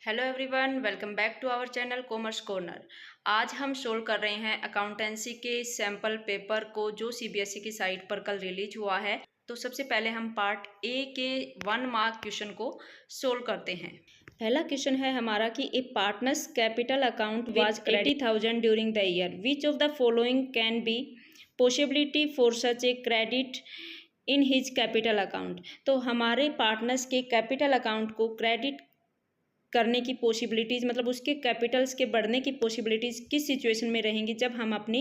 Hello everyone, welcome back to our channel commerce corner. आज हम solve कर रहे हैं अकाउंटेंसी के सैम्पल पेपर को जो सीबीएसई की साइट पर कल रिलीज हुआ है। तो सबसे पहले हम पार्ट ए के 1 मार्क क्वेश्चन को सोल्व करते हैं। पहला क्वेश्चन है हमारा कि a partners capital account was 80,000 during the year, which of the following can be possibility for such a credit in his capital account. तो हमारे पार्टनर्स के कैपिटल अकाउंट को क्रेडिट करने की पॉसिबिलिटीज़, मतलब उसके कैपिटल्स के बढ़ने की पॉसिबिलिटीज़ किस सिचुएशन में रहेंगी जब हम अपनी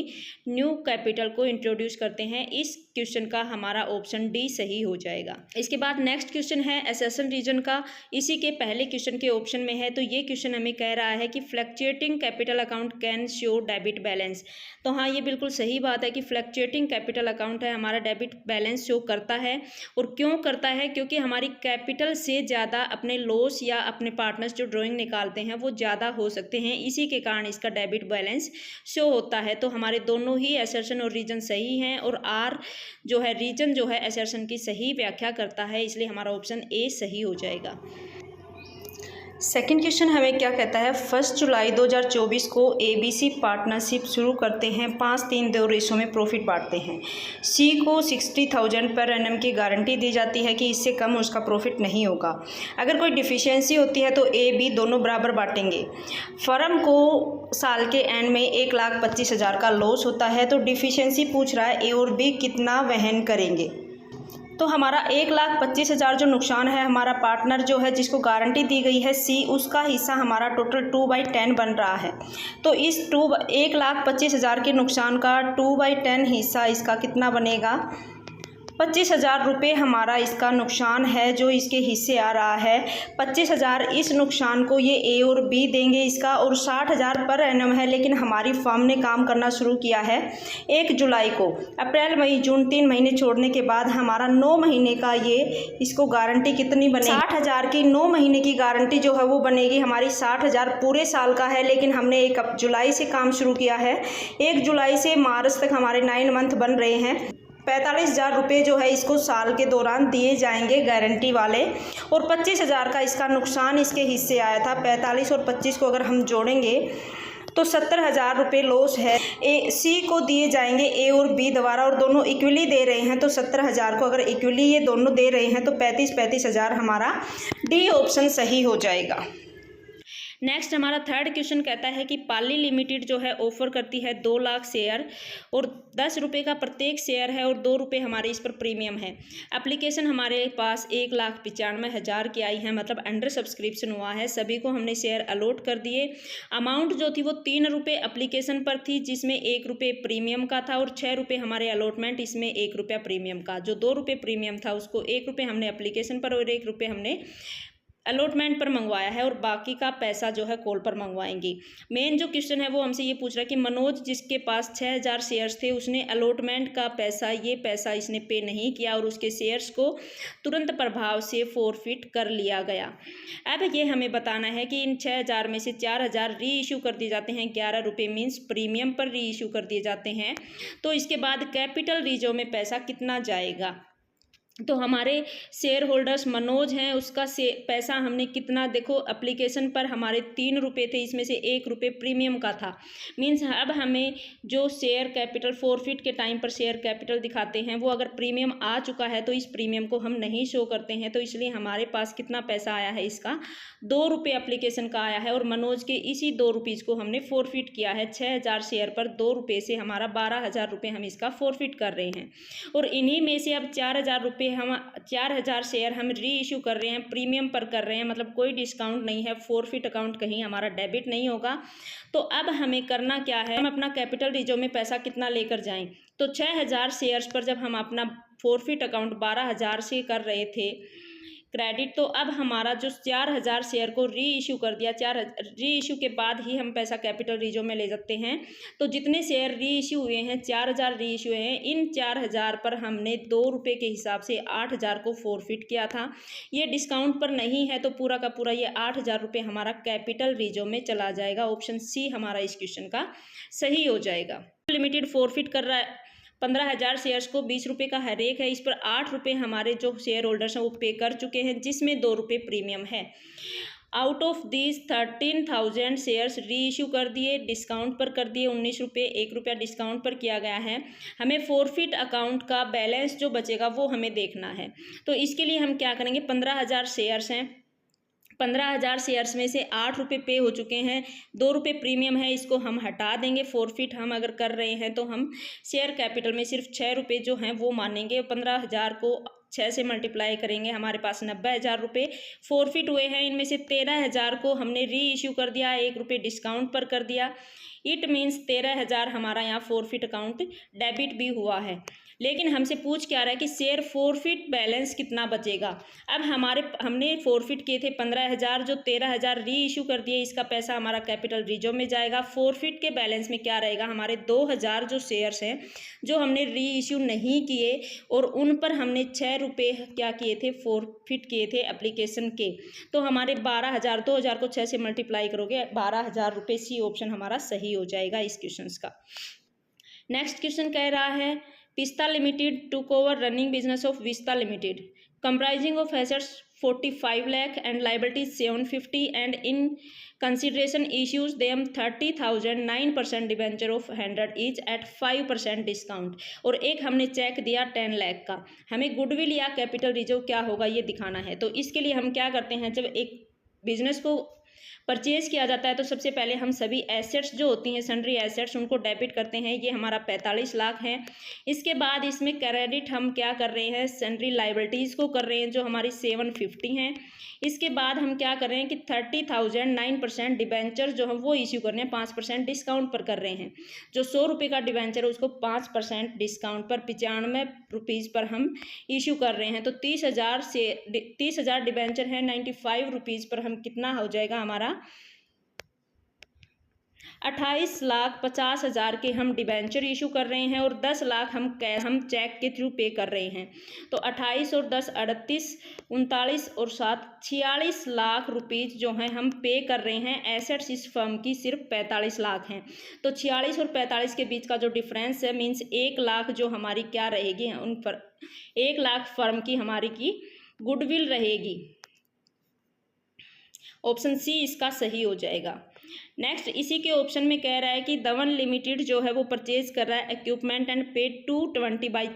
न्यू कैपिटल को इंट्रोड्यूस करते हैं। इस क्वेश्चन का हमारा ऑप्शन डी सही हो जाएगा। इसके बाद नेक्स्ट क्वेश्चन है एसेशन रीजन का, इसी के पहले क्वेश्चन के ऑप्शन में है। तो ये क्वेश्चन हमें कह रहा है कि fluctuating capital account can show debit balance. तो हाँ, ये बिल्कुल सही बात है कि फ्लक्चुएटिंग कैपिटल अकाउंट है हमारा डेबिट बैलेंस शो करता है। और क्यों करता है? क्योंकि हमारी कैपिटल से ज़्यादा अपने लॉस या अपने पार्टनर्स जो ड्राइंग निकालते हैं वो ज़्यादा हो सकते हैं, इसी के कारण इसका डेबिट बैलेंस शो होता है। तो हमारे दोनों ही असर्शन और रीजन सही हैं और आर जो है रीजन जो है असर्शन की सही व्याख्या करता है, इसलिए हमारा ऑप्शन ए सही हो जाएगा। सेकेंड क्वेश्चन हमें क्या कहता है, 1 जुलाई 2024 को ABC पार्टनरशिप शुरू करते हैं, 5-3-2 रेशो में प्रॉफिट बांटते हैं। C को 60,000 पर एनम की गारंटी दी जाती है कि इससे कम उसका प्रॉफिट नहीं होगा। अगर कोई डिफिशियंसी होती है तो A-B दोनों बराबर बांटेंगे। फर्म को साल के एंड में 1,25,000 का लॉस होता है, तो डिफिशियंसी पूछ रहा है A और B कितना वहन करेंगे। तो हमारा 1,25,000 जो नुकसान है, हमारा पार्टनर जो है जिसको गारंटी दी गई है C, उसका हिस्सा हमारा टोटल 2/10 बन रहा है। तो इस 1,25,000 के नुकसान का 2/10 हिस्सा इसका कितना बनेगा? 25,000 रुपये हमारा इसका नुकसान है जो इसके हिस्से आ रहा है। 25,000 इस नुकसान को ये A और B देंगे इसका, और 60,000 पर एनम है। लेकिन हमारी फर्म ने काम करना शुरू किया है 1 जुलाई को। अप्रैल मई जून 3 महीने छोड़ने के बाद हमारा 9 महीने का ये इसको गारंटी कितनी बनेगी? 60,000 की 9 महीने की गारंटी जो है वो बनेगी हमारी 60,000 पूरे साल का है। लेकिन हमने 1 जुलाई से काम शुरू किया है, 1 जुलाई से मार्च तक हमारे 9 मंथ बन रहे हैं। 45,000 रुपये जो है इसको साल के दौरान दिए जाएंगे गारंटी वाले, और 25,000 का इसका नुकसान इसके हिस्से आया था। 45 और 25 को अगर हम जोड़ेंगे तो 70,000 रुपये लॉस है। C को दिए जाएंगे A और B द्वारा, और दोनों इक्वली दे रहे हैं। तो 70,000 को अगर इक्वली ये दोनों दे रहे हैं तो 35,000 हमारा डी ऑप्शन सही हो जाएगा। नेक्स्ट हमारा थर्ड क्वेश्चन कहता है कि पाली लिमिटेड जो है ऑफर करती है 2 लाख शेयर और 10 रुपये का प्रत्येक शेयर है और 2 रुपये हमारे इस पर प्रीमियम है। एप्लीकेशन हमारे पास 1,95,000 की आई है, मतलब अंडर सब्सक्रिप्शन हुआ है। सभी को हमने शेयर अलॉट कर दिए। अमाउंट जो थी वो 3 रुपये एप्लीकेशन पर थी, जिसमें 1 रुपये प्रीमियम का था, और 6 रुपये हमारे अलॉटमेंट, इसमें 1 रुपया प्रीमियम का। जो 2 रुपये प्रीमियम था उसको 1 रुपये हमने एप्लीकेशन पर और 1 रुपये हमने अलॉटमेंट पर मंगवाया है, और बाकी का पैसा जो है कॉल पर मंगवाएंगे। मेन जो क्वेश्चन है वो हमसे ये पूछ रहा है कि मनोज जिसके पास 6,000 शेयर्स थे, उसने अलॉटमेंट का पैसा, ये पैसा इसने पे नहीं किया और उसके शेयर्स को तुरंत प्रभाव से फॉरफिट कर लिया गया। अब ये हमें बताना है कि इन 6,000 में से 4,000 री इशू कर दिए जाते हैं, 11 रुपये मीन्स प्रीमियम पर री इशू कर दिए जाते हैं। तो इसके बाद कैपिटल रीजो में पैसा कितना जाएगा? तो हमारे शेयर होल्डर्स मनोज हैं, उसका पैसा हमने कितना, देखो एप्लीकेशन पर हमारे 3 रुपये थे, इसमें से 1 रुपये प्रीमियम का था। मीन्स अब हमें जो शेयर कैपिटल फॉरफिट के टाइम पर शेयर कैपिटल दिखाते हैं वो अगर प्रीमियम आ चुका है तो इस प्रीमियम को हम नहीं शो करते हैं। तो इसलिए हमारे पास कितना पैसा आया है, इसका 2 रुपये एप्लीकेशन का आया है, और मनोज के इसी 2 रुपीज़ को हमने फॉरफिट किया है। 6,000 शेयर पर 2 रुपये से हमारा 12,000 रुपये हम इसका फॉरफिट कर रहे हैं। और इन्हीं में से अब 4,000 रुपये हम 4,000 शेयर हम री इशू कर रहे हैं, प्रीमियम पर कर रहे हैं, मतलब कोई डिस्काउंट नहीं है, फॉरफिट अकाउंट कहीं हमारा डेबिट नहीं होगा। तो अब हमें करना क्या है, हम अपना कैपिटल रीजो में पैसा कितना लेकर जाएं। तो 6,000 शेयर्स पर जब हम अपना फॉरफिट अकाउंट 12,000 से कर रहे थे क्रेडिट, तो अब हमारा जो 4,000 शेयर को री इशू कर दिया, री इशू के बाद ही हम पैसा कैपिटल रीजो में ले सकते हैं। तो जितने शेयर री इशू हुए हैं, 4,000 री इशू हुए हैं, इन 4,000 पर हमने 2 रुपये के हिसाब से 8,000 को फॉरफिट किया था। ये डिस्काउंट पर नहीं है, तो पूरा का पूरा ये 8,000 रुपये हमारा कैपिटल रीजो में चला जाएगा। ऑप्शन सी हमारा इस क्वेश्चन का सही हो जाएगा। लिमिटेड फॉरफिट कर रहा है 15,000 शेयर्स को 20 रुपये का हर एक है। इस पर 8 रुपये हमारे जो शेयर होल्डर्स हैं वो पे कर चुके हैं, जिसमें 2 रुपये प्रीमियम है। आउट ऑफ दीज 13,000 शेयर्स री इशू कर दिए, डिस्काउंट पर कर दिए 19 रुपये, 1 रुपया डिस्काउंट पर किया गया है। हमें फोरफिट अकाउंट का बैलेंस जो बचेगा वो हमें देखना है। तो इसके लिए हम क्या करेंगे, 15,000 शेयर्स हैं, 15,000 शेयर्स में से 8 रुपये पे हो चुके हैं, 2 रुपये प्रीमियम है, इसको हम हटा देंगे। फोरफिट हम अगर कर रहे हैं तो हम शेयर कैपिटल में सिर्फ 6 रुपये जो हैं वो मानेंगे। 15,000 को 6 से मल्टीप्लाई करेंगे, हमारे पास 90,000 रुपये फोरफिट हुए हैं। इनमें से 13,000 को हमने री इशू कर दिया, 1 रुपये डिस्काउंट पर कर दिया। इट मीन्स 13,000 हमारा यहाँ फोरफिट अकाउंट डेबिट भी हुआ है। लेकिन हमसे पूछ क्या रहा है कि शेयर फोरफिट बैलेंस कितना बचेगा। अब हमने फोरफिट किए थे 15,000, जो 13,000 री इशू कर दिए, इसका पैसा हमारा कैपिटल रिजर्व में जाएगा। फोरफिट के बैलेंस में क्या रहेगा, हमारे 2,000 जो शेयर्स हैं जो हमने री इशू नहीं किए और उन पर हमने 6 रुपये क्या किए थे, फोरफिट किए थे एप्लीकेशन के। तो हमारे 12,000, 2,000 को 6 से मल्टीप्लाई करोगे 12,000 रुपये। सी ऑप्शन हमारा सही हो जाएगा इस क्वेश्चन का। नेक्स्ट क्वेश्चन कह रहा है Vista Limited took over running business of Vista Limited, comprising of assets 45 lakh and liabilities 750, and in consideration issues them 30,000 9% debenture of 100 each at 5% discount. और एक हमने चेक दिया 10 लाख का। हमें गुडविल या कैपिटल रिजर्व क्या होगा ये दिखाना है। तो इसके लिए हम क्या करते हैं, जब एक बिजनेस को परचेज किया जाता है तो सबसे पहले हम सभी एसेट्स जो होती हैं, सन्ड्री एसेट्स, उनको डेबिट करते हैं। ये हमारा 45 लाख है। इसके बाद इसमें क्रेडिट हम क्या कर रहे हैं, सन्ड्री लाइबिलिटीज़ को कर रहे हैं जो हमारी 750 हैं। इसके बाद हम क्या कर रहे हैं कि 30,000 9% डिबेंचर जो हम वो इश्यू कर रहे हैं, 5% डिस्काउंट पर कर रहे हैं। जो 100 रुपये का डिबेंचर है उसको 5% डिस्काउंट पर 95 रुपीज़ पर हम इशू कर रहे हैं। तो 30,000 डिबेंचर है, 95 रुपीज़ पर हम कितना हो जाएगा हमारा 28,50,000 के हम डिबेंचर इशू कर रहे हैं और 10 लाख हम चेक के थ्रू पे कर रहे हैं। तो 28 और 10 38, 39 और 7 46 लाख रुपीज़ जो हैं हम पे कर रहे हैं। एसेट्स इस फर्म की सिर्फ 45 लाख हैं। तो 46 और 45 के बीच का जो डिफरेंस है मीन्स 1 लाख जो हमारी क्या रहेगी, उन पर 1 लाख फर्म की हमारी की गुडविल रहेगी। ऑप्शन सी इसका सही हो जाएगा। नेक्स्ट इसी के ऑप्शन में कह रहा है कि धवन लिमिटेड जो है वो परचेज कर रहा है equipment and paid 220 by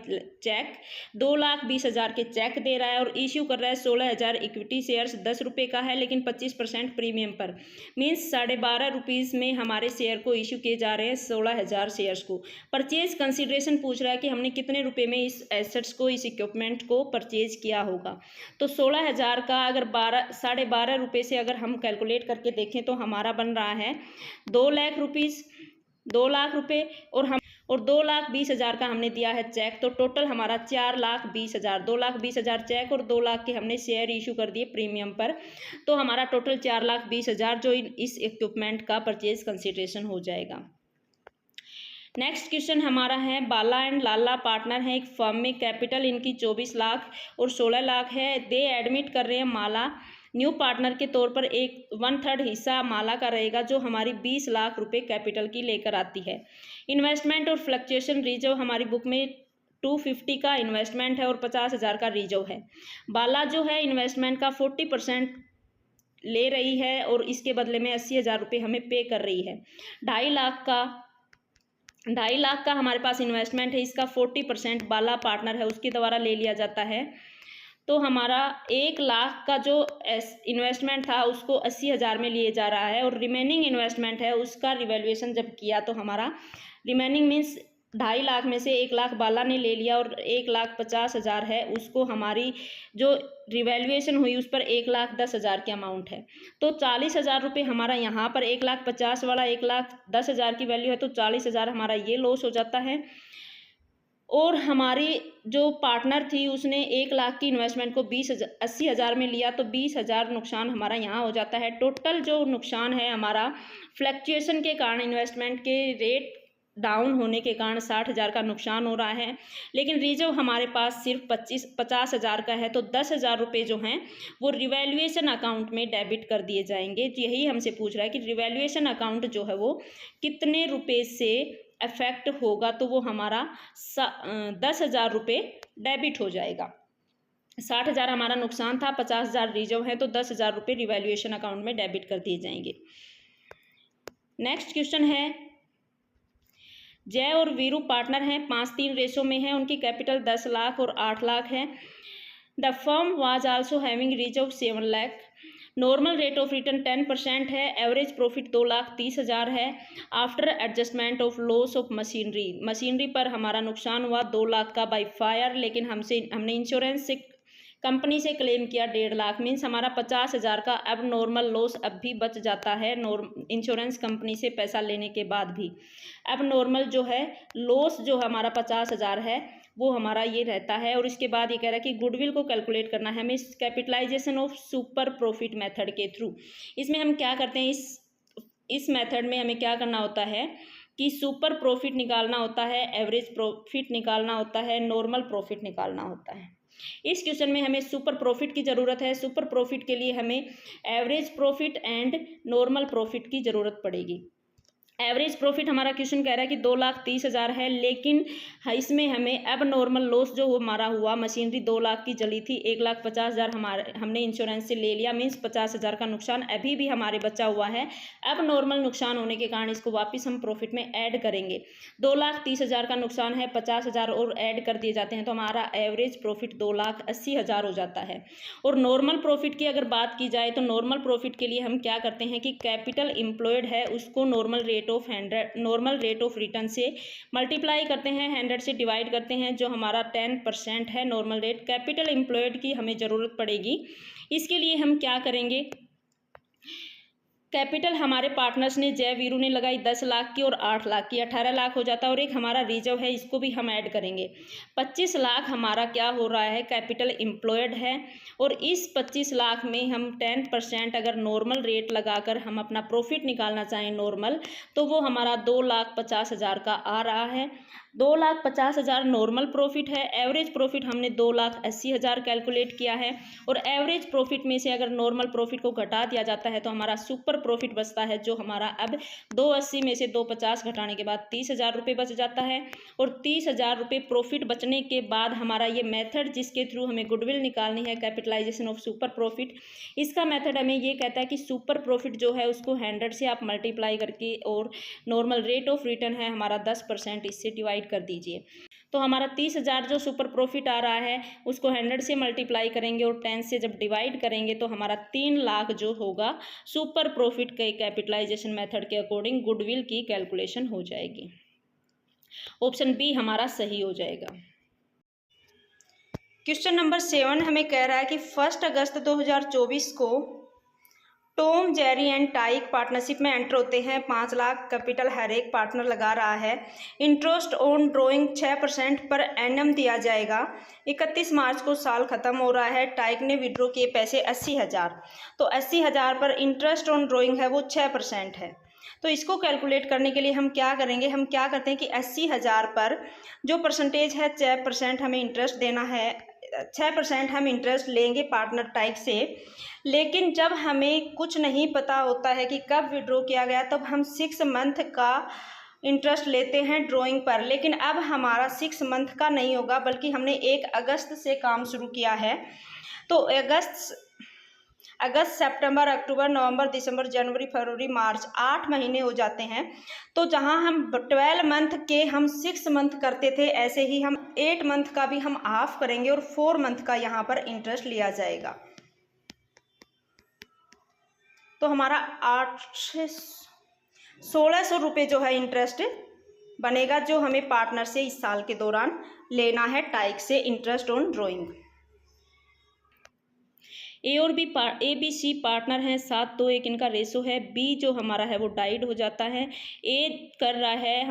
cheque, 2,20,000 के चेक दे रहा है और इश्यू कर रहा है 16,000 इक्विटी शेयर्स। 10 रुपये का है लेकिन 25% प्रीमियम पर, मीन्स 12.5 रुपीज़ में हमारे शेयर को इशू किए जा रहे हैं 16,000 शेयर्स को। परचेज कंसिडरेशन पूछ रहा है कि हमने कितने रुपये में इस एसेट्स को, इस इक्विपमेंट को परचेज किया होगा। तो 16,000 का अगर 12.5 रुपये से अगर हम कैलकुलेट करके देखें तो हमारा बन रहा है 2 लाख रुपीज़, 2 लाख रुपये और 2,20,000 का हमने दिया है चेक। तो टोटल हमारा 4,20,000, 2,20,000 चेक और 2 लाख के हमने शेयर इशू कर दिए प्रीमियम पर। तो हमारा टोटल 4,20,000 जो इस इक्विपमेंट का परचेज कंसिडरेशन हो जाएगा। नेक्स्ट क्वेश्चन हमारा है बाला एंड लाला पार्टनर है एक फर्म में, कैपिटल इनकी 24 लाख और 16 लाख है। दे एडमिट कर रहे हैं माला न्यू पार्टनर के तौर पर 1/3 हिस्सा माला का रहेगा जो हमारी 20 लाख रुपए कैपिटल की लेकर आती है। इन्वेस्टमेंट और फ्लक्चुएशन रिजर्व हमारी बुक में 250 का इन्वेस्टमेंट है और 50,000 का रिजर्व है। बाला जो है इन्वेस्टमेंट का 40% ले रही है और इसके बदले में 80,000 रुपये हमें पे कर रही है। 2.5 लाख का हमारे पास इन्वेस्टमेंट है, इसका 40% बाला पार्टनर है उसके द्वारा ले लिया जाता है। तो हमारा 1 लाख का जो इन्वेस्टमेंट था उसको 80,000 में लिए जा रहा है और रिमेनिंग इन्वेस्टमेंट है उसका रिवैल्यूएशन जब किया तो हमारा रिमेनिंग मीन्स 2.5 लाख में से 1 लाख बाला ने ले लिया और 1,50,000 है उसको हमारी जो रिवैल्यूएशन हुई उस पर 1,10,000 की अमाउंट है। तो 40,000 रुपये हमारा यहाँ पर 1,50,000 वाला 1,10,000 की वैल्यू है तो 40,000 हमारा ये लॉस हो जाता है। और हमारी जो पार्टनर थी उसने 1 लाख की इन्वेस्टमेंट को 80,000 में लिया तो 20,000 नुकसान हमारा यहाँ हो जाता है। टोटल जो नुकसान है हमारा फ्लक्चुएशन के कारण, इन्वेस्टमेंट के रेट डाउन होने के कारण 60,000 का नुकसान हो रहा है। लेकिन रिजर्व हमारे पास सिर्फ 50,000 का है तो 10,000 रुपये जो हैं वो रिवैल्यूएशन अकाउंट में डेबिट कर दिए जाएंगे। तो यही हमसे पूछ रहा है कि रिवैल्यूएशन अकाउंट जो है वो कितने रुपये से इफेक्ट होगा, तो वो हमारा 10,000 रुपये डेबिट हो जाएगा। 60,000 हमारा नुकसान था, 50,000 रिजर्व है, तो 10,000 रुपये रिवैल्यूएशन अकाउंट में डेबिट कर दिए जाएंगे। नेक्स्ट क्वेश्चन है, जय और वीरू पार्टनर हैं, 5:3 रेशो में है, उनकी कैपिटल 10 लाख और 8 लाख है। The firm was also having reserve 7 lakh. Normal rate of return 10% है। एवरेज प्रॉफिट 2,30,000 है। After adjustment of loss of machinery पर हमारा नुकसान हुआ 2 लाख का बाई फायर, लेकिन हमने इंश्योरेंस से कंपनी से क्लेम किया 1.5 लाख, मीन्स हमारा 50,000 का अब नॉर्मल लॉस अब भी बच जाता है इंश्योरेंस कंपनी से पैसा लेने के बाद भी। अब नॉर्मल जो है लॉस जो हमारा 50,000 है वो हमारा ये रहता है। और इसके बाद ये कह रहा है कि गुडविल को कैलकुलेट करना है हमें capitalisation of super profit method के थ्रू। इसमें हम क्या करते हैं, इस मेथड में हमें क्या करना होता है कि सुपर प्रॉफिट निकालना होता है, एवरेज प्रॉफिट निकालना होता है, नॉर्मल प्रॉफिट निकालना होता है। इस क्वेश्चन में हमें सुपर प्रॉफिट की ज़रूरत है। सुपर प्रॉफिट के लिए हमें average profit and normal profit की ज़रूरत पड़ेगी। एवरेज प्रॉफिट हमारा क्वेश्चन कह रहा है कि 2,30,000 है, लेकिन इसमें हमें अब नॉर्मल लॉस जो हमारा हुआ, मशीनरी 2 लाख की जली थी, 1,50,000 हमने इंश्योरेंस से ले लिया, मीन्स 50,000 का नुकसान अभी भी हमारे बचा हुआ है। अब नॉर्मल नुकसान होने के कारण इसको वापस हम प्रॉफिट में ऐड करेंगे। 2,30,000 का नुकसान है, 50,000 और ऐड कर दिए जाते हैं तो हमारा एवरेज प्रॉफिट 2,80,000 हो जाता है। और नॉर्मल प्रॉफिट की अगर बात की जाए तो नॉर्मल प्रॉफिट के लिए हम क्या करते हैं कि कैपिटल एम्प्लॉयड है उसको नॉर्मल रेट ऑफ रिटर्न से मल्टीप्लाई करते हैं, 100 से डिवाइड करते हैं, जो हमारा 10% है नॉर्मल रेट। कैपिटल एम्प्लॉयड की हमें ज़रूरत पड़ेगी। इसके लिए हम क्या करेंगे, कैपिटल हमारे पार्टनर्स ने जय वीरू ने लगाई 10 लाख की और 8 लाख की, 18 लाख हो जाता है। और एक हमारा रिजर्व है, इसको भी हम ऐड करेंगे। 25 लाख हमारा क्या हो रहा है, कैपिटल एम्प्लॉयड है। और इस 25 लाख में हम 10% अगर नॉर्मल रेट लगाकर हम अपना प्रॉफिट निकालना चाहें नॉर्मल, तो वो हमारा 2,50,000 का आ रहा है। 2,50,000 नॉर्मल प्रॉफिट है। एवरेज प्रॉफिट हमने 2,80,000 कैलकुलेट किया है। और एवरेज प्रॉफिट में से अगर नॉर्मल प्रॉफिट को घटा दिया जाता है तो हमारा सुपर प्रॉफिट बचता है, जो हमारा अब 2,80 में से 2,50 घटाने के बाद 30,000 रुपये बच जाता है। और 30,000 रुपये प्रॉफिट बचने के बाद हमारा ये मेथड जिसके थ्रू हमें गुडविल निकालनी है, कैपिटलाइजेशन ऑफ सुपर प्रॉफिट, इसका मेथड हमें ये कहता है कि सुपर प्रॉफिट जो है उसको 100 से आप मल्टीप्लाई करके, और नॉर्मल रेट ऑफ रिटर्न है हमारा 10%, इससे डिवाइड कर दीजिए। तो हमारा 30,000 जो सुपर प्रॉफिट आ रहा है उसको 100 से मल्टीप्लाई करेंगे और 10 से जब डिवाइड करेंगे तो हमारा 3 लाख जो होगा सुपर प्रॉफिट के कैपिटलाइजेशन मेथड के अकॉर्डिंग गुडविल की कैलकुलेशन हो जाएगी। ऑप्शन बी हमारा सही हो जाएगा। क्वेश्चन नंबर 7 हमें कह रहा है कि 1 अगस्त 2024 को टॉम, जेरी एंड टाइक पार्टनरशिप में एंटर होते हैं। 5 लाख कैपिटल हर एक पार्टनर लगा रहा है। Interest on drawing 6% per annum दिया जाएगा। 31 मार्च को साल खत्म हो रहा है। टाइक ने विड्रॉ किए पैसे 80,000, तो 80,000 पर इंटरेस्ट ऑन ड्रॉइंग है वो 6% है। तो इसको कैलकुलेट करने के लिए हम क्या करेंगे, हम क्या करते हैं कि 80,000 पर जो परसेंटेज है 6% हमें इंटरेस्ट देना है, 6% हम इंटरेस्ट लेंगे पार्टनर टाइप से। लेकिन जब हमें कुछ नहीं पता होता है कि कब विड्रॉ किया गया, तब हम 6 मंथ का इंटरेस्ट लेते हैं ड्राइंग पर। लेकिन अब हमारा 6 मंथ का नहीं होगा, बल्कि हमने 1 अगस्त से काम शुरू किया है। तो अगस्त, सितंबर, अक्टूबर, नवंबर, दिसंबर, जनवरी, फरवरी, मार्च, 8 महीने हो जाते हैं। तो जहां हम 12 मंथ के हम 6 मंथ करते थे, ऐसे ही हम 8 मंथ का भी हम हाफ करेंगे और 4 मंथ का यहाँ पर इंटरेस्ट लिया जाएगा। तो हमारा 1,600 रुपये जो है इंटरेस्ट बनेगा, जो हमें पार्टनर से इस साल के दौरान लेना है टाइक से इंटरेस्ट ऑन ड्राइंग। ए और बी सी पार्टनर हैं, 7:1 इनका रेशो है। बी जो हमारा है वो डाइड हो जाता है। ए कर रहा है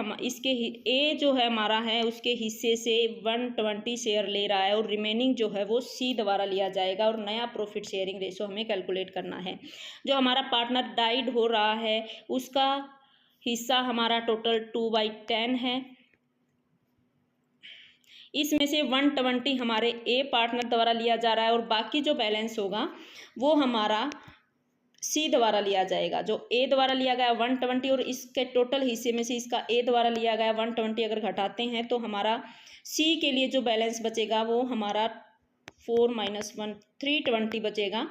ए जो है हमारा है उसके हिस्से से 120 शेयर ले रहा है, और रिमेनिंग जो है वो सी द्वारा लिया जाएगा। और नया प्रॉफिट शेयरिंग रेशो हमें कैलकुलेट करना है। जो हमारा पार्टनर डाइड हो रहा है उसका हिस्सा हमारा टोटल 2/10 है। इसमें से 120 हमारे ए पार्टनर द्वारा लिया जा रहा है, और बाकी जो बैलेंस होगा वो हमारा सी द्वारा लिया जाएगा। जो ए द्वारा लिया गया 120, और इसके टोटल हिस्से में से इसका ए द्वारा लिया गया 120 अगर घटाते हैं तो हमारा सी के लिए जो बैलेंस बचेगा वो हमारा 4 माइनस 1 320 बचेगा।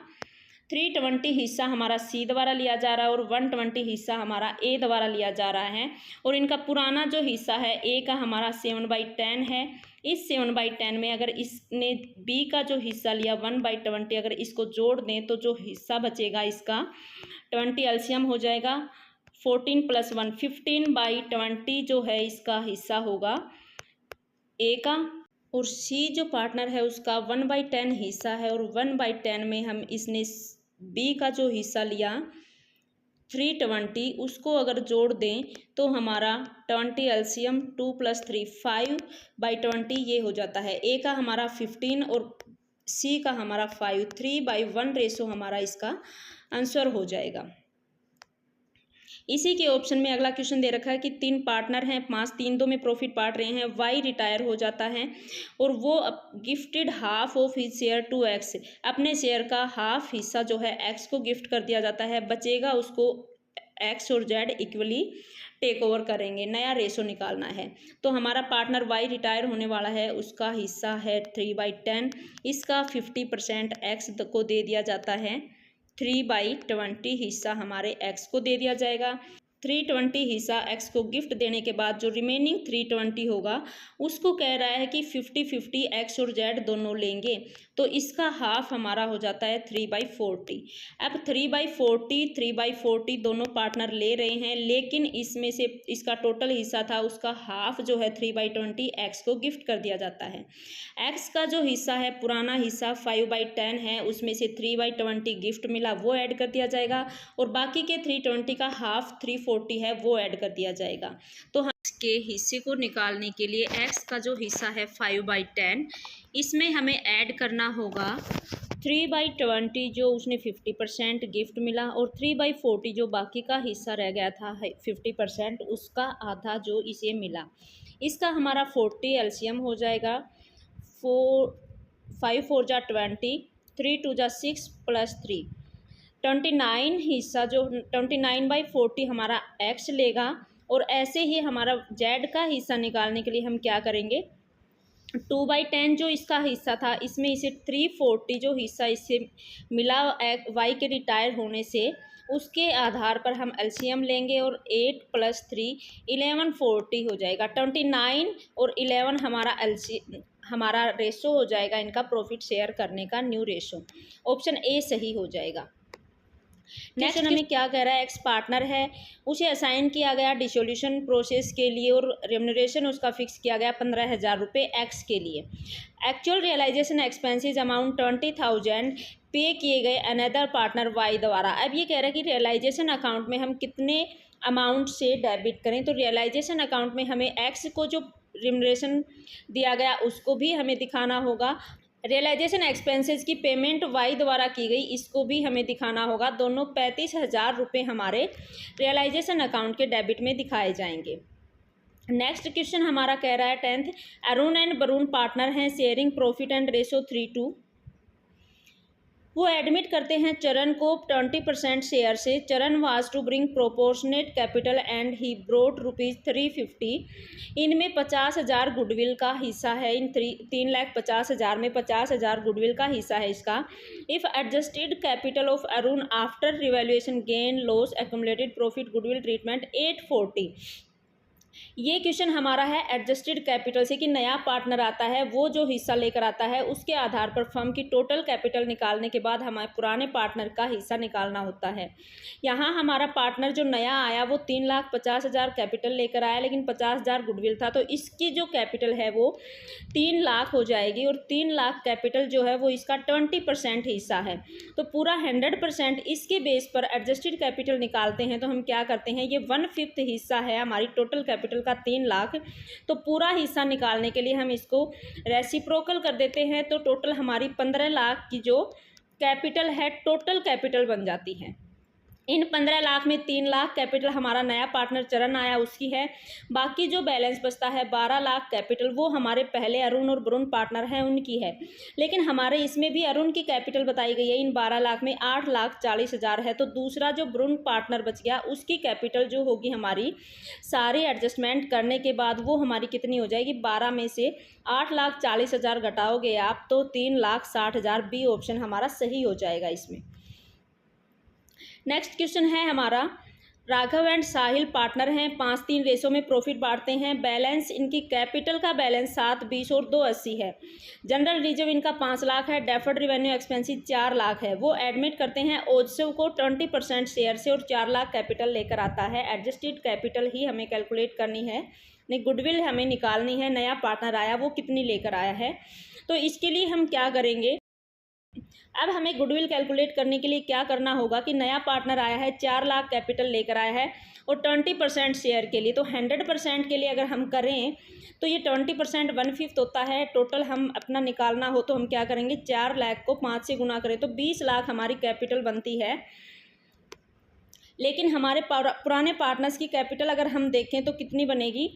320 हिस्सा हमारा सी द्वारा लिया जा रहा है और 120 हिस्सा हमारा ए द्वारा लिया जा रहा है। और इनका पुराना जो हिस्सा है ए का हमारा 7/10 है। इस 7/10 में अगर इसने बी का जो हिस्सा लिया 1/20, अगर इसको जोड़ दें तो जो हिस्सा बचेगा इसका 20 एलसीएम हो जाएगा। 14 + 1 15/20 जो है इसका हिस्सा होगा ए का। और सी जो पार्टनर है उसका 1/10 हिस्सा है और 1/10 में हम इसने बी का जो हिस्सा लिया 320, उसको अगर जोड़ दें तो हमारा 20 एलसीएम 2 + 3 5/20 ये हो जाता है। ए का हमारा 15 और सी का हमारा 5, 3/1 रेशो हमारा इसका आंसर हो जाएगा। इसी के ऑप्शन में अगला क्वेश्चन दे रखा है कि 3 पार्टनर हैं, 5 3-2 में प्रॉफिट बांट रहे हैं। वाई रिटायर हो जाता है और वो gifted half of his share to X, अपने शेयर का हाफ हिस्सा जो है एक्स को गिफ्ट कर दिया जाता है। बचेगा उसको एक्स और जेड इक्वली टेक ओवर करेंगे। नया रेशो निकालना है। तो हमारा पार्टनर वाई रिटायर होने वाला है, उसका हिस्सा है 3/10, इसका 50% एक्स को दे दिया जाता है। 3/20 हिस्सा हमारे एक्स को दे दिया जाएगा। 320 हिस्सा एक्स को गिफ्ट देने के बाद जो रिमेनिंग 320 होगा उसको कह रहा है कि 50-50 एक्स और जेड दोनों लेंगे। तो इसका हाफ हमारा हो जाता है 3/40। अब 3/40 दोनों पार्टनर ले रहे हैं, लेकिन इसमें से इसका टोटल हिस्सा था उसका हाफ जो है 3/20 एक्स को गिफ्ट कर दिया जाता है। एक्स का जो हिस्सा है पुराना हिस्सा 5/10 है, उसमें से 3/20 गिफ्ट मिला वो ऐड कर दिया जाएगा और बाकी के 320 का हाफ 340 है वो ऐड कर दिया जाएगा। तो हम इसके हिस्से को निकालने के लिए एक्स का जो हिस्सा है 5/10, इसमें हमें ऐड करना होगा 3/20 जो उसने 50% गिफ्ट मिला और 3/40 जो बाकी का हिस्सा रह गया था 50% उसका आधा जो इसे मिला। इसका हमारा 40 एलसीएम हो जाएगा। 5 4 जा 20, 3 2 जा 6 + 3 29 हिस्सा जो 29/40 हमारा एक्स लेगा। और ऐसे ही हमारा जेड का हिस्सा निकालने के लिए हम क्या करेंगे, 2/10 जो इसका हिस्सा था इसमें इसे 340 जो हिस्सा इससे मिला वाई के रिटायर होने से, उसके आधार पर हम एलसीएम लेंगे और 8 + 3 1140 हो जाएगा। 29 और 11 हमारा रेशो हो जाएगा इनका प्रॉफिट शेयर करने का न्यू रेशो। ऑप्शन ए सही हो जाएगा। नेक्स्ट हमें क्या कह रहा है, एक्स पार्टनर है, उसे असाइन किया गया डिसोल्यूशन प्रोसेस के लिए और रेम्यूनरेशन उसका फिक्स किया गया 15,000 रुपये एक्स के लिए। एक्चुअल रियलाइजेशन एक्सपेंसेस अमाउंट 20,000 पे किए गए अनदर पार्टनर वाई द्वारा। अब ये कह रहा है कि रियलाइजेशन अकाउंट में हम कितने अमाउंट से डेबिट करें। तो रियलाइजेशन अकाउंट में हमें एक्स को जो रेम्यूनरेशन दिया गया उसको भी हमें दिखाना होगा। रियलाइजेशन एक्सपेंसेस की पेमेंट वाई द्वारा की गई इसको भी हमें दिखाना होगा। दोनों 35,000 रुपये हमारे रियलाइजेशन अकाउंट के डेबिट में दिखाए जाएंगे। नेक्स्ट क्वेश्चन हमारा कह रहा है 10th, Arun and Varun partner हैं, शेयरिंग प्रॉफिट एंड रेशो 3:2। वो एडमिट करते हैं चरण को 20% शेयर से। Charan was to bring proportionate capital and he brought ₹350। इनमें 50,000 गुडविल का हिस्सा है। इन 3,50,000 में 50,000 गुडविल का हिस्सा है इसका। If adjusted capital of Arun after revaluation gain loss accumulated profit goodwill treatment 840। ये क्वेश्चन हमारा है एडजस्टेड कैपिटल से कि नया पार्टनर आता है वो जो हिस्सा लेकर आता है उसके आधार पर फर्म की टोटल कैपिटल निकालने के बाद हमारे पुराने पार्टनर का हिस्सा निकालना होता है। यहाँ हमारा पार्टनर जो नया आया वो 3,50,000 कैपिटल लेकर आया, लेकिन 50,000 गुडविल था, तो इसकी जो कैपिटल है वो 3 लाख हो जाएगी और 3 लाख कैपिटल जो है वो इसका 20% हिस्सा है। तो पूरा 100% इसके बेस पर एडजस्टेड कैपिटल निकालते हैं। तो हम क्या करते हैं, ये 1/5 हिस्सा है हमारी टोटल कैपिटल का 3 लाख, तो पूरा हिस्सा निकालने के लिए हम इसको रेसिप्रोकल कर देते हैं। तो टोटल हमारी 15 लाख की जो कैपिटल है टोटल कैपिटल बन जाती है। इन 15 लाख में 3 लाख कैपिटल हमारा नया पार्टनर चरण आया उसकी है। बाकी जो बैलेंस बचता है 12 लाख कैपिटल वो हमारे पहले अरुण और वरुण पार्टनर हैं उनकी है। लेकिन हमारे इसमें भी अरुण की कैपिटल बताई गई है इन 12 लाख में 8,40,000 है। तो दूसरा जो वरुण पार्टनर बच गया उसकी कैपिटल जो होगी हमारी सारे एडजस्टमेंट करने के बाद वो हमारी कितनी हो जाएगी, 12 में से 8,40,000 घटाओगे आप तो 3,60,000। बी ऑप्शन हमारा सही हो जाएगा इसमें। नेक्स्ट क्वेश्चन है हमारा, राघव एंड साहिल पार्टनर हैं, 5-3 रेशो में प्रॉफिट बांटते हैं। बैलेंस इनकी कैपिटल का बैलेंस 7, 20 और 280 है। जनरल रिजर्व इनका 5 लाख है। डेफर्ड रिवेन्यू एक्सपेंसिस 4 लाख है। वो एडमिट करते हैं ओजसेव को 20% शेयर से और 4 लाख कैपिटल लेकर आता है। एडजस्टेड कैपिटल ही हमें कैलकुलेट करनी है, नहीं गुडविल हमें निकालनी है। नया पार्टनर आया वो कितनी लेकर आया है, तो इसके लिए हम क्या करेंगे, अब हमें गुडविल कैलकुलेट करने के लिए क्या करना होगा कि नया पार्टनर आया है 4 लाख कैपिटल लेकर आया है और 20% शेयर के लिए, तो 100% के लिए अगर हम करें तो ये 20% 1/5 होता है। टोटल हम अपना निकालना हो तो हम क्या करेंगे, 4 लाख को 5 से गुना करें तो 20 लाख हमारी कैपिटल बनती है। लेकिन हमारे पुराने पार्टनर्स की कैपिटल अगर हम देखें तो कितनी बनेगी,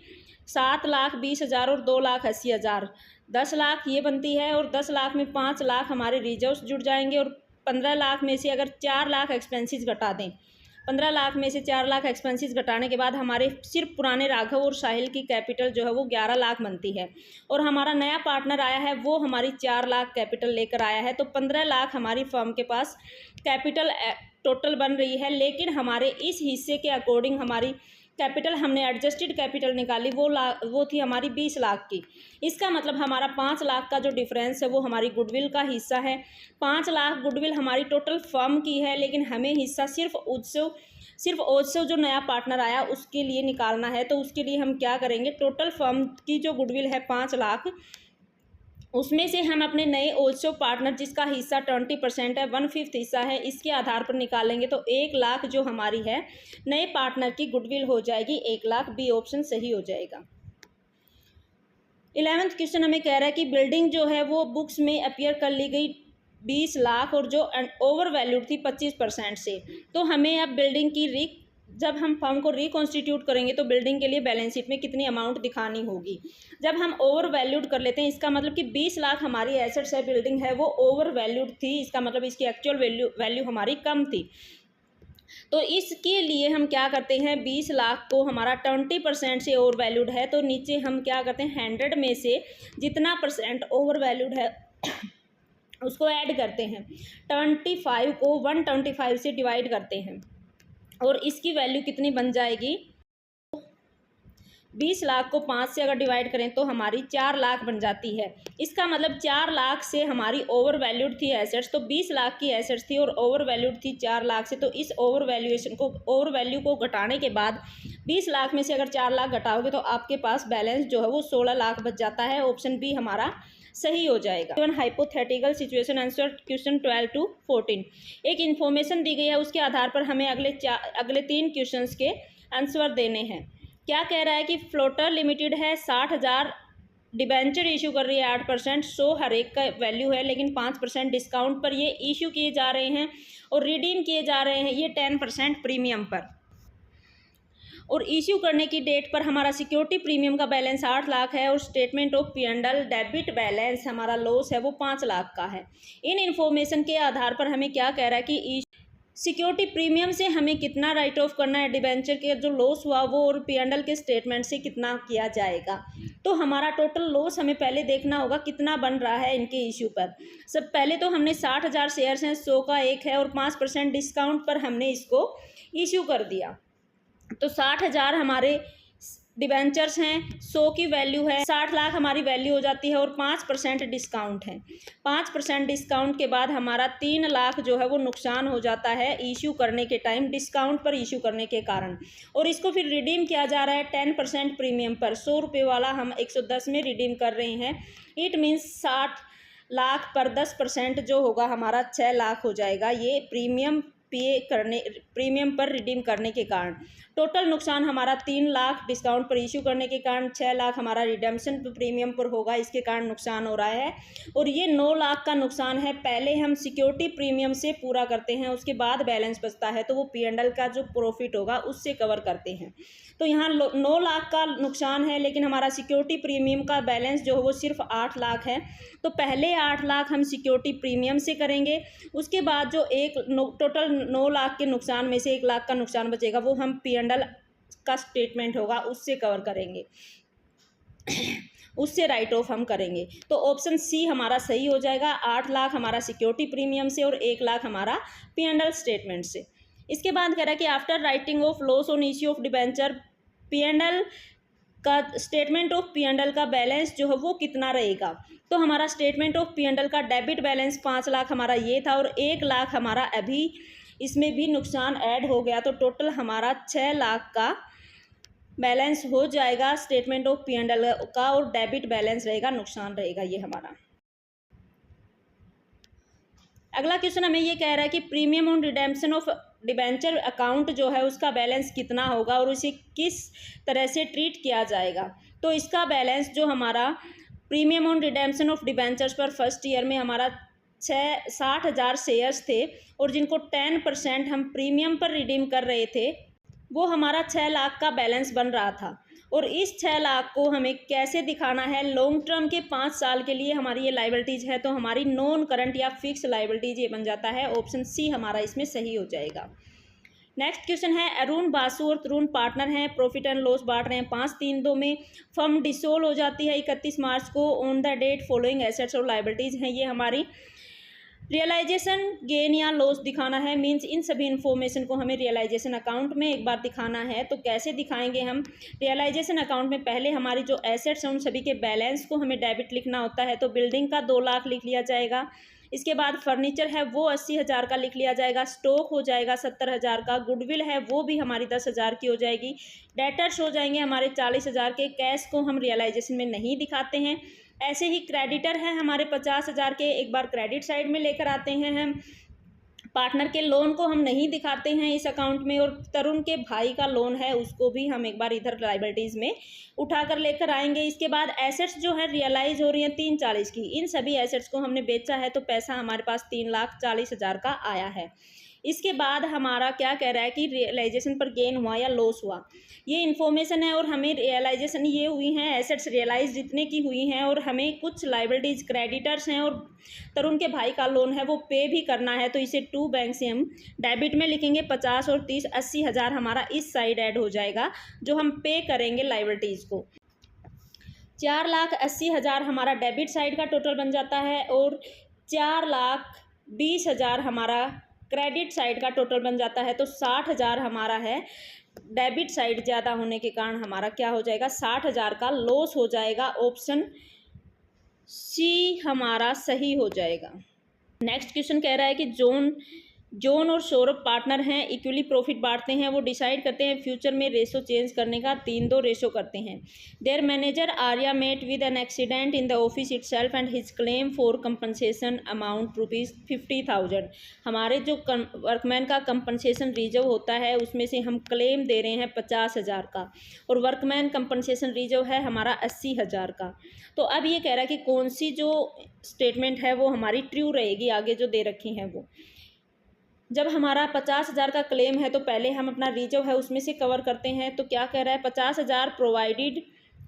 7,20,000 और 2,80,000, 10 लाख ये बनती है। और 10 लाख में 5 लाख हमारे रिजर्व्स जुड़ जाएंगे और 15 लाख में से अगर 4 लाख एक्सपेंसेस घटा दें, 15 लाख में से 4 लाख एक्सपेंसेस घटाने के बाद हमारे सिर्फ पुराने राघव और साहिल की कैपिटल जो है वो 11 लाख बनती है। और हमारा नया पार्टनर आया है वो हमारी 4 लाख कैपिटल लेकर आया है, तो 15 लाख हमारी फर्म के पास कैपिटल टोटल बन रही है। लेकिन हमारे इस हिस्से के अकॉर्डिंग हमारी कैपिटल हमने एडजस्टेड कैपिटल निकाली वो थी हमारी 20 लाख की। इसका मतलब हमारा 5 लाख का जो डिफरेंस है वो हमारी गुडविल का हिस्सा है। 5 लाख गुडविल हमारी टोटल फर्म की है, लेकिन हमें हिस्सा सिर्फ ओजसेव जो नया पार्टनर आया उसके लिए निकालना है। तो उसके लिए हम क्या करेंगे, टोटल फर्म की जो गुडविल है 5 लाख, उसमें से हम अपने नए ओजसेव पार्टनर जिसका हिस्सा 20% है, 1/5 हिस्सा है, इसके आधार पर निकालेंगे तो 1 लाख जो हमारी है नए पार्टनर की गुडविल हो जाएगी 1 लाख। बी ऑप्शन सही हो जाएगा। 11th क्वेश्चन हमें कह रहा है कि बिल्डिंग जो है वो बुक्स में अपीयर कर ली गई 20 लाख और जो ओवर वैल्यूड थी 25% से। तो हमें अब बिल्डिंग की जब हम फर्म को रिकॉन्स्टिट्यूट करेंगे तो बिल्डिंग के लिए बैलेंस शीट में कितनी अमाउंट दिखानी होगी। जब हम ओवर वैल्यूड कर लेते हैं इसका मतलब कि 20 लाख हमारी एसेट्स है, बिल्डिंग है वो ओवर वैल्यूड थी, इसका मतलब इसकी एक्चुअल वैल्यू हमारी कम थी। तो इसके लिए हम क्या करते हैं, 20 लाख को हमारा 20% से ओवर वैल्यूड है तो नीचे हम क्या करते हैं 100 में से जितना परसेंट ओवर वैल्यूड है उसको ऐड करते हैं। 25 को 125 से डिवाइड करते हैं और इसकी वैल्यू कितनी बन जाएगी, 20 लाख को 5 से अगर डिवाइड करें तो हमारी 4 लाख बन जाती है। इसका मतलब 4 लाख से हमारी ओवर वैल्यूड थी एसेट्स, तो 20 लाख की एसेट्स थी और ओवर वैल्यूड थी 4 लाख से। तो इस ओवर वैल्यू को घटाने के बाद 20 लाख में से अगर 4 लाख घटाओगे तो आपके पास बैलेंस जो है वो 16 लाख बच जाता है। ऑप्शन बी हमारा सही हो जाएगा। Hypothetical situation answer question 12 to 14। एक इन्फॉर्मेशन दी गई है उसके आधार पर हमें अगले 3 क्वेश्चंस के आंसर देने हैं। क्या कह रहा है कि फ्लोटर लिमिटेड है 60,000 डिबेंचर इशू कर रही है 8%, 100 हर एक का वैल्यू है, लेकिन 5% डिस्काउंट पर ये इशू किए जा रहे हैं और रिडीम किए जा रहे हैं ये 10% प्रीमियम पर। और इश्यू करने की डेट पर हमारा सिक्योरिटी प्रीमियम का बैलेंस 8 लाख है और statement of P&L debit balance हमारा लॉस है वो 5 लाख का है। इन इन्फॉर्मेशन के आधार पर हमें क्या कह रहा है कि सिक्योरिटी प्रीमियम से हमें कितना राइट ऑफ करना है, डिबेंचर के जो लॉस हुआ वो और P&L के स्टेटमेंट से कितना किया जाएगा। तो हमारा टोटल लॉस हमें पहले देखना होगा कितना बन रहा है इनके इश्यू पर। सब पहले तो हमने 60,000 शेयर्स हैं, 100 का एक है और 5% डिस्काउंट पर हमने इसको इश्यू कर दिया। तो 60,000 हमारे डिबेंचर्स हैं, 100 की वैल्यू है, 60 लाख हमारी वैल्यू हो जाती है और 5% डिस्काउंट है। 5% डिस्काउंट के बाद हमारा 3 लाख जो है वो नुकसान हो जाता है इशू करने के टाइम, डिस्काउंट पर इशू करने के कारण। और इसको फिर रिडीम किया जा रहा है 10% प्रीमियम पर। 100 रुपये वाला हम 110 में रिडीम कर रहे हैं। इट मीन्स 60 लाख पर 10% जो होगा हमारा 6 लाख हो जाएगा। ये प्रीमियम प्रीमियम पर रिडीम करने के कारण। टोटल नुकसान हमारा 3 लाख डिस्काउंट पर इशू करने के कारण, 6 लाख हमारा रिडेम्पशन प्रीमियम पर होगा, इसके कारण नुकसान हो रहा है। और ये 9 लाख का नुकसान है। पहले हम सिक्योरिटी प्रीमियम से पूरा करते हैं, उसके बाद बैलेंस बचता है तो वो P&L का जो प्रॉफिट होगा उससे कवर करते हैं। तो यहाँ 9 लाख का नुकसान है, लेकिन हमारा सिक्योरिटी प्रीमियम का बैलेंस जो है वो सिर्फ 8 लाख है। तो पहले 8 लाख हम सिक्योरिटी प्रीमियम से करेंगे, उसके बाद जो टोटल 9 लाख के नुकसान में से 1 लाख का नुकसान बचेगा वो हम P&L का स्टेटमेंट होगा उससे कवर करेंगे, उससे राइट ऑफ हम करेंगे। तो ऑप्शन सी हमारा सही हो जाएगा। 8 लाख हमारा सिक्योरिटी प्रीमियम से और 1 लाख हमारा P&L स्टेटमेंट से। इसके बाद कह रहा है कि after writing of loss on issue of debenture, P&L का स्टेटमेंट ऑफ P&L का बैलेंस जो है वो कितना रहेगा। तो हमारा स्टेटमेंट ऑफ P&L का डेबिट बैलेंस 5 लाख हमारा ये था और 1 लाख हमारा अभी इसमें भी नुकसान ऐड हो गया, तो टोटल हमारा 6 लाख का बैलेंस हो जाएगा स्टेटमेंट ऑफ P&L का, और डेबिट बैलेंस रहेगा, नुकसान रहेगा ये हमारा। अगला क्वेश्चन हमें ये कह रहा है कि premium on redemption of debenture account जो है उसका बैलेंस कितना होगा और उसे किस तरह से ट्रीट किया जाएगा। तो इसका बैलेंस जो हमारा premium on redemption of debentures पर फर्स्ट ईयर में हमारा 60,000 शेयर्स थे और जिनको 10% हम प्रीमियम पर रिडीम कर रहे थे, वो हमारा 6 लाख का बैलेंस बन रहा था। और इस 6 लाख को हमें कैसे दिखाना है, लॉन्ग टर्म के 5 साल के लिए हमारी ये लाइबिलिटीज़ है, तो हमारी नॉन करंट या फिक्स लाइबिलिटीज़ ये बन जाता है। ऑप्शन सी हमारा इसमें सही हो जाएगा। नेक्स्ट क्वेश्चन है, अरुण बासु और तरुण पार्टनर हैं, प्रॉफिट एंड लॉस बांट रहे हैं 5-3-2 में। फर्म डिसोल्व हो जाती है 31 मार्च को। On the date following assets और लाइबिलिटीज़ हैं ये हमारी। रियलाइजेशन गेन या लॉस दिखाना है, मींस इन सभी इन्फॉर्मेशन को हमें रियलाइजेशन अकाउंट में एक बार दिखाना है। तो कैसे दिखाएंगे हम रियलाइजेशन अकाउंट में, पहले हमारी जो एसेट्स हैं उन सभी के बैलेंस को हमें डेबिट लिखना होता है। तो बिल्डिंग का 2 लाख लिख लिया जाएगा। इसके बाद फर्नीचर है वो 80,000 का लिख लिया जाएगा। स्टॉक हो जाएगा 70,000 का। गुडविल है वो भी हमारी 10,000 की हो जाएगी। डेटर्स हो जाएंगे हमारे 40,000 के। कैश को हम रियलाइजेशन में नहीं दिखाते हैं। ऐसे ही क्रेडिटर है हमारे 50,000 के, एक बार क्रेडिट साइड में लेकर आते हैं हम। पार्टनर के लोन को हम नहीं दिखाते हैं इस अकाउंट में, और तरुण के भाई का लोन है उसको भी हम एक बार इधर लाइबिलिटीज़ में उठाकर लेकर आएंगे। इसके बाद एसेट्स जो है रियलाइज हो रही हैं 340 की, इन सभी एसेट्स को हमने बेचा है तो पैसा हमारे पास 3,40,000 का आया है। इसके बाद हमारा क्या कह रहा है कि रियलाइजेशन पर गेन हुआ या लॉस हुआ, ये इन्फॉर्मेशन है। और हमें रियलाइजेशन ये हुई हैं, एसेट्स रियलाइज जितने की हुई हैं, और हमें कुछ लाइबिलिटीज़ क्रेडिटर्स हैं और तरुण के भाई का लोन है वो पे भी करना है। तो इसे 2 बैंक से हम डेबिट में लिखेंगे 50 और 30, 80,000 हमारा इस साइड ऐड हो जाएगा जो हम पे करेंगे लाइबिलिटीज़ को। 4,80,000 हमारा डेबिट साइड का टोटल बन जाता है और 4,20,000 हमारा क्रेडिट साइड का टोटल बन जाता है। तो 60,000 हमारा है, डेबिट साइड ज़्यादा होने के कारण हमारा क्या हो जाएगा, 60,000 का लॉस हो जाएगा। ऑप्शन सी हमारा सही हो जाएगा। नेक्स्ट क्वेश्चन कह रहा है कि जॉन और सौरभ पार्टनर हैं, इक्वली प्रॉफिट बांटते हैं। वो डिसाइड करते हैं फ्यूचर में रेशो चेंज करने का, 3-2 रेशो करते हैं। Their manager Arya met with an accident in the office itself and his claim for compensation amount ₹50,000। हमारे जो वर्कमैन का कंपनसेशन रिजर्व होता है उसमें से हम क्लेम दे रहे हैं 50,000 का, और वर्कमैन कंपनसेशन रिजर्व है हमारा 80,000 का। तो अब ये कह रहा है कि कौन सी जो स्टेटमेंट है वो हमारी ट्रू रहेगी, आगे जो दे रखी हैं वो। जब हमारा 50,000 का क्लेम है तो पहले हम अपना रिजर्व है उसमें से कवर करते हैं। तो क्या कह रहा है, 50,000 provided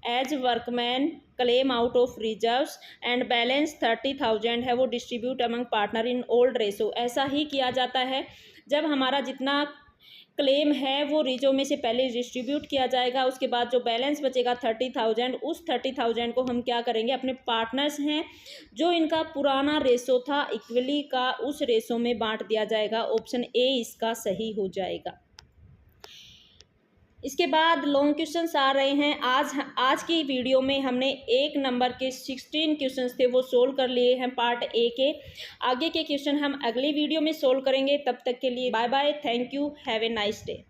as workman claim out of reserves and balance 30,000 है वो distribute among partner in old ratio. ऐसा ही किया जाता है, जब हमारा जितना क्लेम है वो रिजर्व में से पहले डिस्ट्रीब्यूट किया जाएगा, उसके बाद जो बैलेंस बचेगा 30,000, उस 30,000 को हम क्या करेंगे, अपने पार्टनर्स हैं जो इनका पुराना रेशो था इक्वली का, उस रेशो में बांट दिया जाएगा। ऑप्शन ए इसका सही हो जाएगा। इसके बाद लॉन्ग क्वेश्चंस आ रहे हैं। आज की वीडियो में हमने 1 नंबर के 16 क्वेश्चंस थे वो सोल्व कर लिए हैं पार्ट ए के। आगे के क्वेश्चन हम अगली वीडियो में सोल्व करेंगे। तब तक के लिए bye bye, thank you, have a nice day.